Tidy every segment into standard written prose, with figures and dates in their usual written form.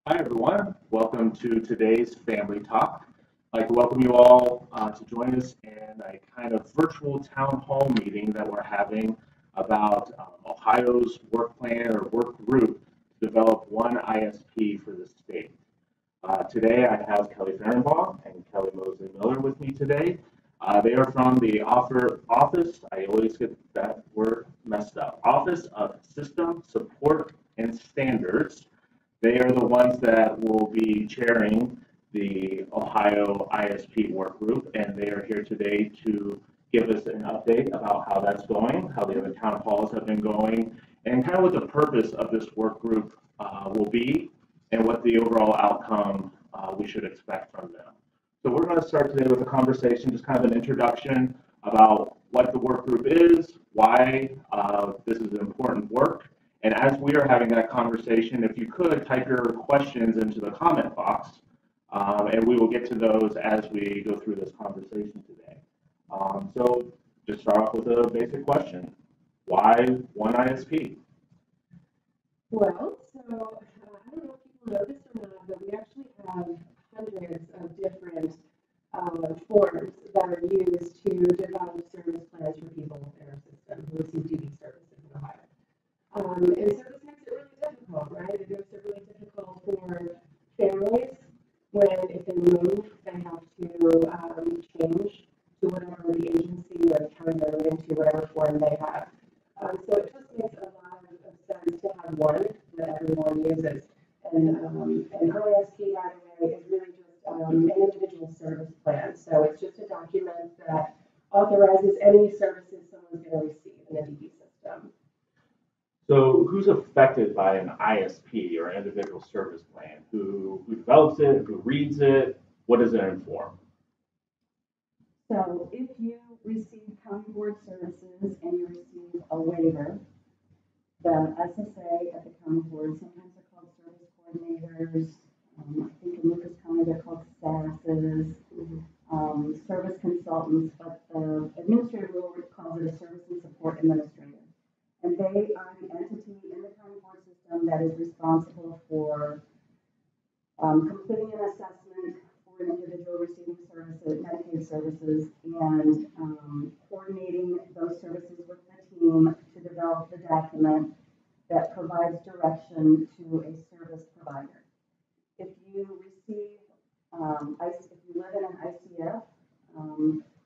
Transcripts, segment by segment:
Hi, everyone. Welcome to today's Family Talk. I'd like to welcome you all to join us in a kind of virtual town hall meeting that we're having about Ohio's work plan or work group to develop one ISP for the state. Today, I have Kelly Ferenbaugh and Kelly Mosley-Miller with me today. They are from the office, I always get that word messed up, Office of System Support and Standards. They are the ones that will be chairing the Ohio ISP Workgroup, and they are here today to give us an update about how that's going, how the other town halls have been going, and kind of what the purpose of this work group will be, and what the overall outcome we should expect from them. So we're going to start today with a conversation, just kind of an introduction about what the work group is, why this is important work. And as we are having that conversation, if you could type your questions into the comment box, and we will get to those as we go through this conversation today. So just start off with a basic question. Why one ISP? Well, so I don't know if people know this or not, but we actually have hundreds of different forms that are used to develop service plans for people in our system who receive duty services in Ohio. And so this makes it really difficult, right? It makes it really difficult for families when, if they move, they have to change to whatever the agency or the county they're moving to, whatever form they have. So it just makes a lot of sense to have one that everyone uses. And an ISP, by the way, is really just an individual service plan. So it's just a document that authorizes any services someone's going to receive in a DB system. So who's affected by an ISP or individual service plan? Who develops it? Who reads it? What does it inform? So if you receive county board services and you receive a waiver, the SSA at the county board, sometimes they're called service coordinators. I think in Lucas County they're called SASs, service consultants, but the administrative rule calls it a service and support administrator. And they are the entity in the county board system that is responsible for completing an assessment for an individual receiving services, Medicaid services, and coordinating those services with the team to develop the document that provides direction to a service provider. If you receive, if you live in an ICF,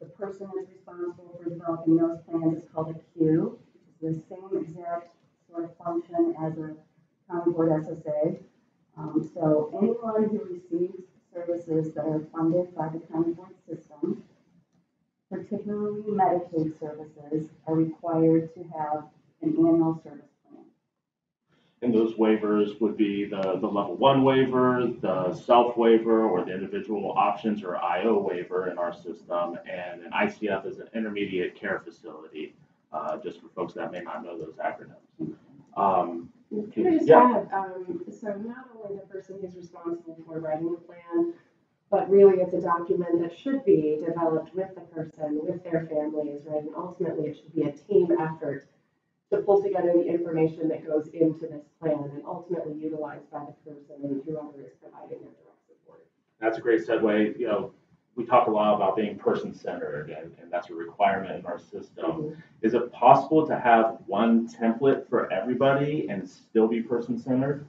the person is responsible for developing those plans is called a Q. The same exact sort of function as a county board SSA. So anyone who receives services that are funded by the county board system, particularly Medicaid services, are required to have an annual service plan. And those waivers would be the level 1 waiver, the self waiver, or the individual options or IO waiver in our system, and an ICF is an intermediate care facility. Just for folks that may not know those acronyms. Can I just add, so not only the person who's responsible for writing the plan, but really it's a document that should be developed with the person, with their families, right? And ultimately it should be a team effort to pull together the information that goes into this plan and ultimately utilized by the person and whoever is providing their direct support. That's a great segue. We talk a lot about being person-centered, and that's a requirement in our system. Mm-hmm. Is it possible to have one template for everybody and still be person-centered?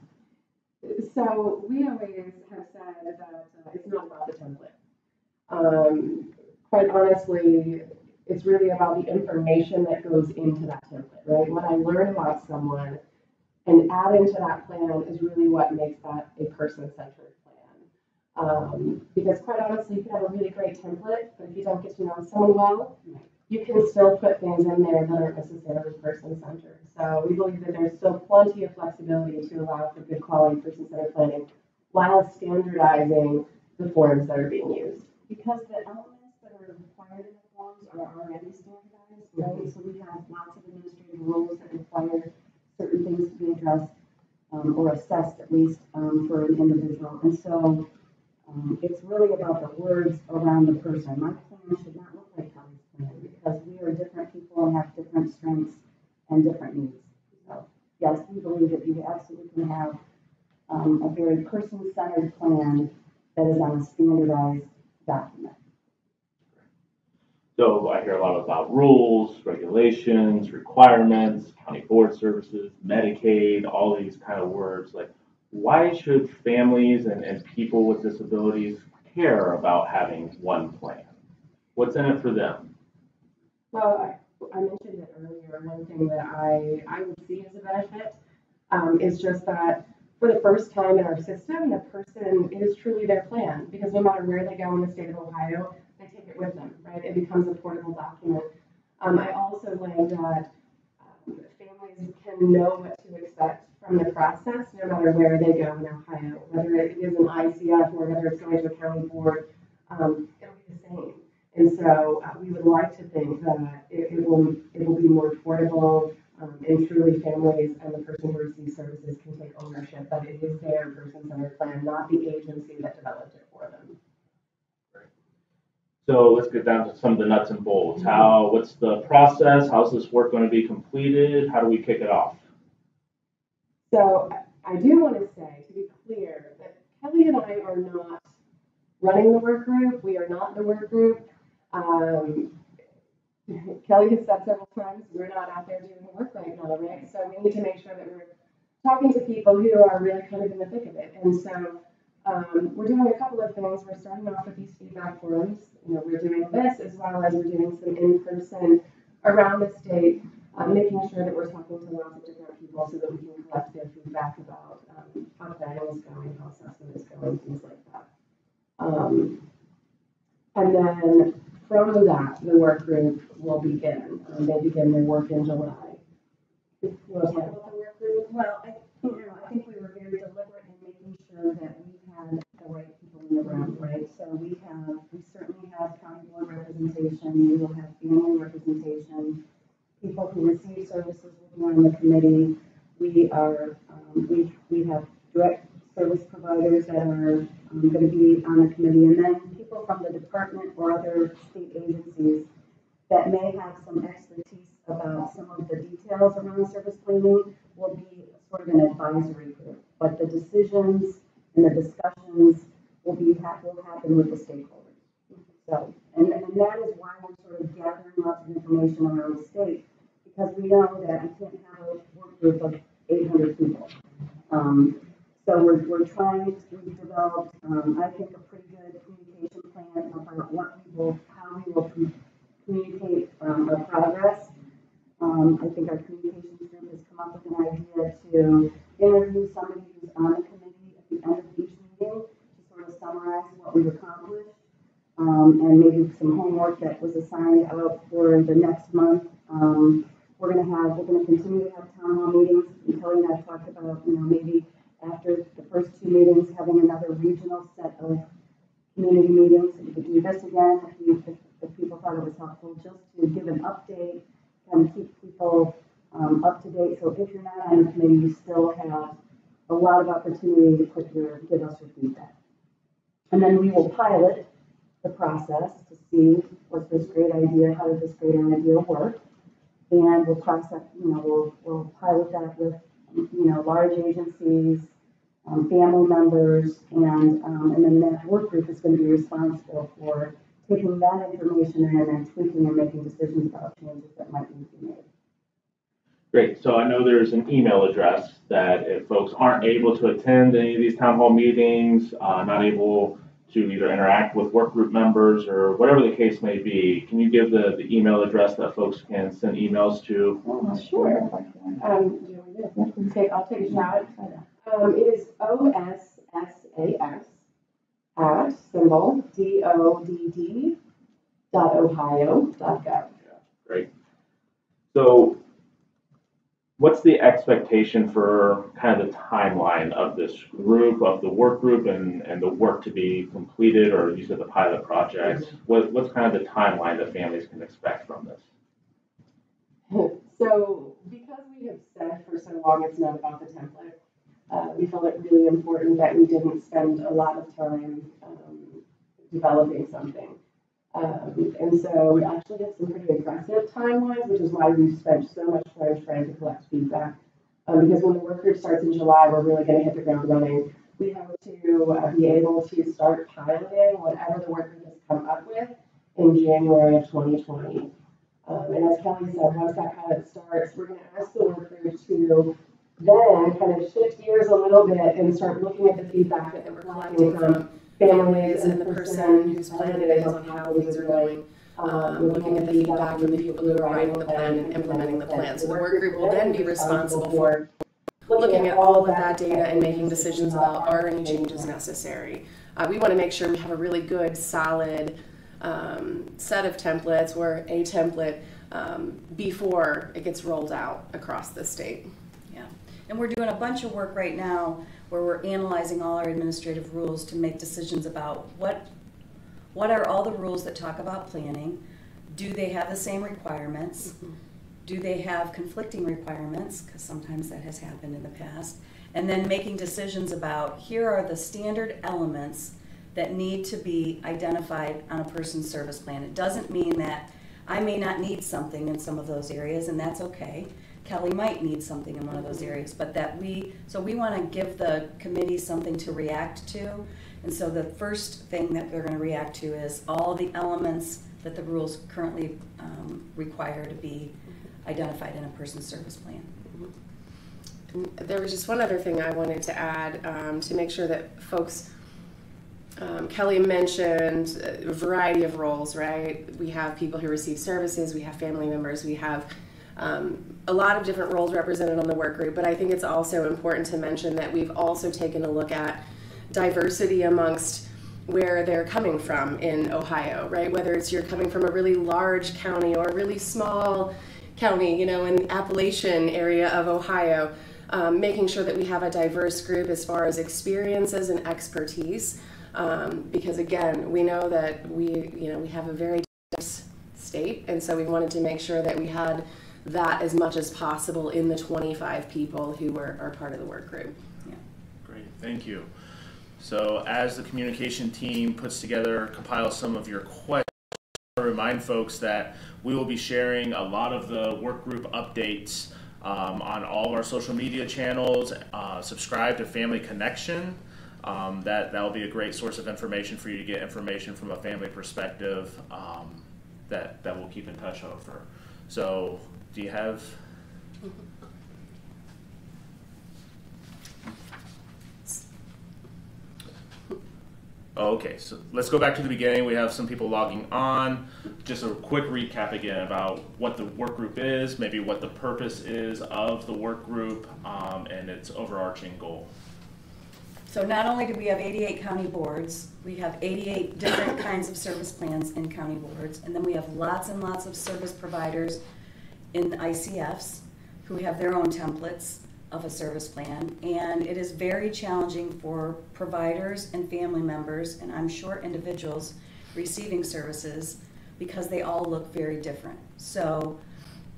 So we always have said that it's not about the template. Quite honestly, it's really about the information that goes into that template, right? What I learn about someone and add into that plan is really what makes that a person-centered plan. Because quite honestly, you can have a really great template, but if you don't get to know someone well, you can still put things in there that aren't necessarily person-centered. So we believe that there's still plenty of flexibility to allow for good quality person-centered planning while standardizing the forms that are being used. Because the elements that are required in the forms are already standardized, right? So we have lots of administrative rules that require certain things to be addressed or assessed at least for an individual. And so it's really about the words around the person. My plan should not look like Kelly's plan because we are different people and have different strengths and different needs. So yes, we believe that you absolutely can have a very person-centered plan that is on a standardized document. So I hear a lot about rules, regulations, requirements, county board services, Medicaid, all these kind of words. Like, why should families and people with disabilities care about having one plan? What's in it for them? Well, I mentioned it earlier. One thing that I would see as a benefit is just that for the first time in our system, the person is truly their plan, because no matter where they go in the state of Ohio, they take it with them, right? It becomes a portable document. I also learned that families can know what to expect from the process, no matter where they go in Ohio, whether it is an ICF or whether it's going to a county board, it'll be the same. And so we would like to think that it will be more affordable, and truly families and the person who receives services can take ownership, that it is their person-centered plan, not the agency that developed it for them. So let's get down to some of the nuts and bolts. What's the process? How's this work going to be completed? How do we kick it off? So I do want to say, to be clear, that Kelly and I are not running the work group. We are not the work group. Kelly has said several times, we're not out there doing the work right now, right? So we need to make sure that we're talking to people who are really kind of in the thick of it. And so we're doing a couple of things. We're starting off with these feedback forums. We're doing this as well as we're doing some in-person around the state, making sure that we're talking to lots of different people so that we can collect their feedback about how planning is going, how assessment is going, things like that. And then from that, the work group will begin. They begin their work in July. You want to talk about the work group? Well, I think we were very deliberate in making sure that we had the right people in the room, right? So we certainly have county board representation, we will have family representation, people who receive services will be on the committee. We have direct service providers that are going to be on the committee, and then people from the department or other state agencies that may have some expertise about some of the details around service planning will be sort of an advisory group. But the decisions and the discussions will happen with the stakeholders. So, and that is why we're sort of gathering lots of information around the state, because we know that we can't have a work group of 800 people. So we're trying to develop, I think, a pretty good communication plan about how we will communicate our progress. I think our communications group has come up with an idea to interview somebody who's on the committee at the end of each meeting to sort of summarize what we've accomplished, and maybe some homework that was assigned out for the next month. We're going to continue to have town hall meetings. And Kelly and I talked about, maybe after the first two meetings, having another regional set of community meetings. We could do this again if people thought it was helpful, just to give an update and keep people up to date. So if you're not on the committee, you still have a lot of opportunity to give us your feedback. And then we will pilot the process to see what's this great idea, how does this great idea work, and we'll process. We'll pilot that with large agencies, family members, and then that work group is going to be responsible for taking that information in and then tweaking and making decisions about changes that might need to be made. Great. So I know there's an email address that if folks aren't able to attend any of these town hall meetings, not able to either interact with work group members or whatever the case may be, can you give the email address that folks can send emails to? Sure. I'll take a shot. It is OSSAS@symbol.ohio.gov. Yeah, great. So what's the expectation for kind of the timeline of this group, of the work group, and the work to be completed, or you said the pilot project? What's kind of the timeline that families can expect from this? So because we have said for so long it's not about the template, we felt it really important that we didn't spend a lot of time developing something. And so we actually have some pretty aggressive timelines, which is why we've spent so much time trying to collect feedback because when the work group starts in July, we're really going to hit the ground running. We hope to be able to start piloting whatever the work group has come up with in January of 2020. And as Kelly said, once that pilot starts, we're going to ask the work group to then kind of shift gears a little bit and start looking at the feedback that we're collecting from families and the person whose plan it is on how things are going. Looking at the feedback from the people who are writing the plan and implementing the plan. So the work group will then be responsible for looking at all of that data and making decisions about are any changes necessary. We want to make sure we have a really good, solid set of templates or a template before it gets rolled out across the state. Yeah, and we're doing a bunch of work right now where we're analyzing all our administrative rules to make decisions about what are all the rules that talk about planning. Do they have the same requirements? Mm-hmm. Do they have conflicting requirements? Because sometimes that has happened in the past. And then making decisions about here are the standard elements that need to be identified on a person's service plan. It doesn't mean that I may not need something in some of those areas, and that's okay. Kelly might need something in one of those areas, but so we want to give the committee something to react to. And so the first thing that we're going to react to is all the elements that the rules currently require to be identified in a person's service plan. And there was just one other thing I wanted to add to make sure that folks, Kelly mentioned a variety of roles, right? We have people who receive services, we have family members, we have a lot of different roles represented on the work group, but I think it's also important to mention that we've also taken a look at diversity amongst where they're coming from in Ohio, right? Whether it's you're coming from a really large county or a really small county, you know, in the Appalachian area of Ohio, making sure that we have a diverse group as far as experiences and expertise, because again, we know that we have a very diverse state, and so we wanted to make sure that we had that as much as possible in the 25 people who are part of the work group. Yeah. Great, thank you. So as the communication team puts together, compiles some of your questions, I remind folks that we will be sharing a lot of the work group updates on all of our social media channels. Subscribe to Family Connection. That will be a great source of information for you to get information from a family perspective that we'll keep in touch over. So do you have? Okay, so let's go back to the beginning. We have some people logging on. Just a quick recap again about what the work group is, maybe what the purpose is of the work group, and its overarching goal. So not only do we have 88 county boards, we have 88 different kinds of service plans in county boards, and then we have lots and lots of service providers in ICFs who have their own templates of a service plan, and it is very challenging for providers and family members, and I'm sure individuals receiving services, because they all look very different. So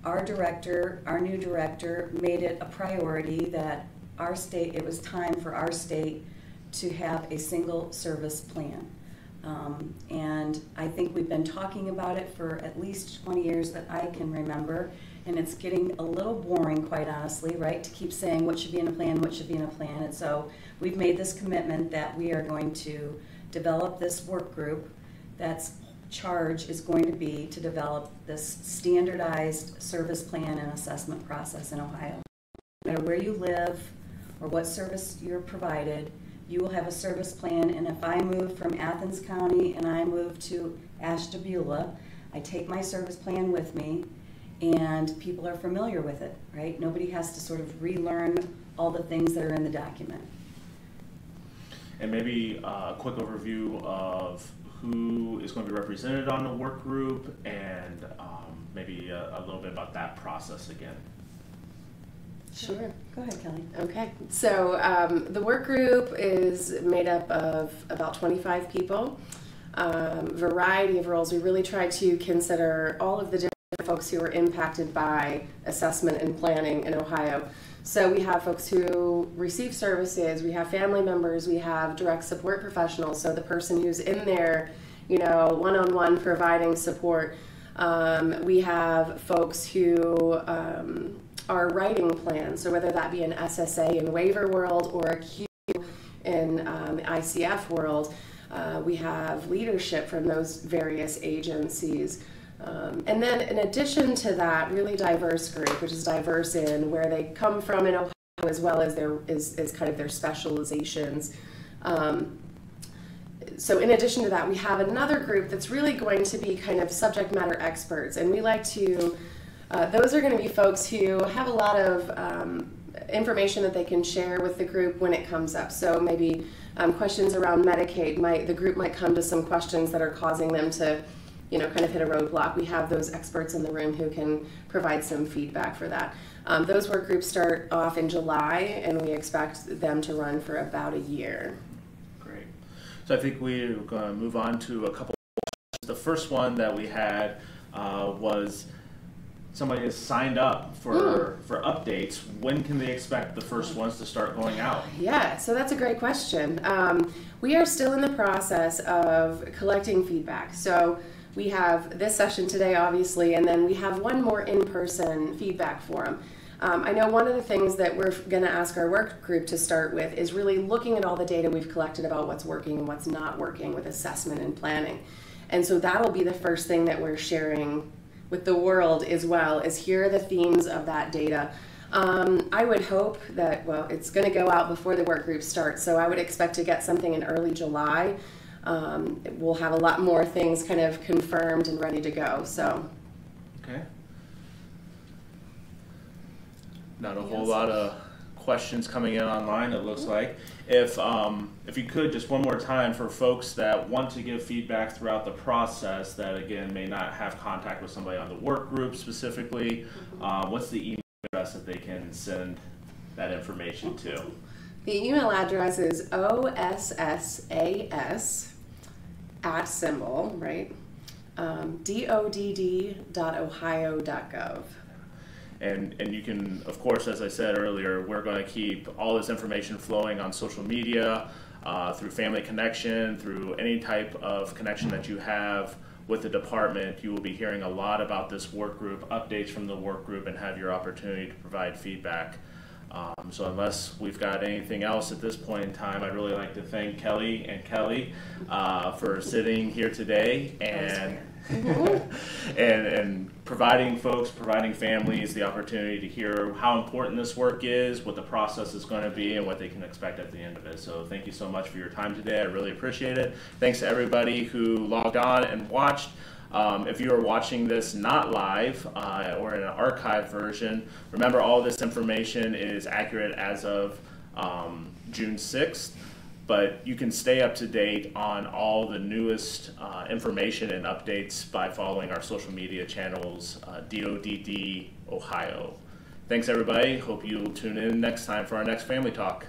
our new director made it a priority that it was time for our state to have a single service plan. And I think we've been talking about it for at least 20 years that I can remember, and it's getting a little boring, quite honestly, right, to keep saying what should be in a plan, what should be in a plan. And so we've made this commitment that we are going to develop this work group that's charge is going to be to develop this standardized service plan and assessment process in Ohio. No matter where you live or what service you're provided, you will have a service plan, and if I move from Athens County and I move to Ashtabula, I take my service plan with me, and people are familiar with it, right? Nobody has to sort of relearn all the things that are in the document. And maybe a quick overview of who is going to be represented on the work group, and maybe a little bit about that process again. Sure. Go ahead, Kelly. Okay. So the work group is made up of about 25 people, variety of roles. We really try to consider all of the different folks who are impacted by assessment and planning in Ohio. So we have folks who receive services, we have family members, we have direct support professionals, so the person who's in there, you know, one-on-one providing support. We have folks who our writing plan. So whether that be an SSA in waiver world or a Q in ICF world, we have leadership from those various agencies. And then in addition to that, really diverse group, which is diverse in where they come from in Ohio, as well as is kind of their specializations. So in addition to that, we have another group that's really going to be kind of subject matter experts. And we like to, those are going to be folks who have a lot of information that they can share with the group when it comes up. So maybe questions around Medicaid, the group might come to some questions that are causing them to, you know, kind of hit a roadblock. We have those experts in the room who can provide some feedback for that. Those work groups start off in July, and we expect them to run for about a year. Great. So I think we're going to move on to a couple of questions. The first one that we had was somebody has signed up for updates. When can they expect the first ones to start going out? Yeah, so that's a great question. We are still in the process of collecting feedback. So we have this session today, obviously, and then we have one more in-person feedback forum. I know one of the things that we're going to ask our work group to start with is really looking at all the data we've collected about what's working and what's not working with assessment and planning. And so that'll be the first thing that we're sharing with the world as well, is here are the themes of that data. I would hope that, well, it's going to go out before the work group starts, so I would expect to get something in early July. We'll have a lot more things kind of confirmed and ready to go. So, okay. Not a whole lot of questions coming in online, it looks like. If you could, just one more time for folks that want to give feedback throughout the process that, again, may not have contact with somebody on the work group specifically, what's the email address that they can send that information to? The email address is ossas@ right? dodd.ohio.gov. And you can, of course, as I said earlier, we're going to keep all this information flowing on social media, through Family Connection, through any type of connection that you have with the department. You will be hearing a lot about this work group, updates from the work group, and have your opportunity to provide feedback. So unless we've got anything else at this point in time, I'd really like to thank Kelly and Kelly for sitting here today and and providing families the opportunity to hear how important this work is, what the process is going to be, and what they can expect at the end of it. So thank you so much for your time today. I really appreciate it. Thanks to everybody who logged on and watched. If you are watching this not live or in an archived version, remember all this information is accurate as of June 6th. But you can stay up to date on all the newest information and updates by following our social media channels, DODD Ohio. Thanks, everybody. Hope you'll tune in next time for our next Family Talk.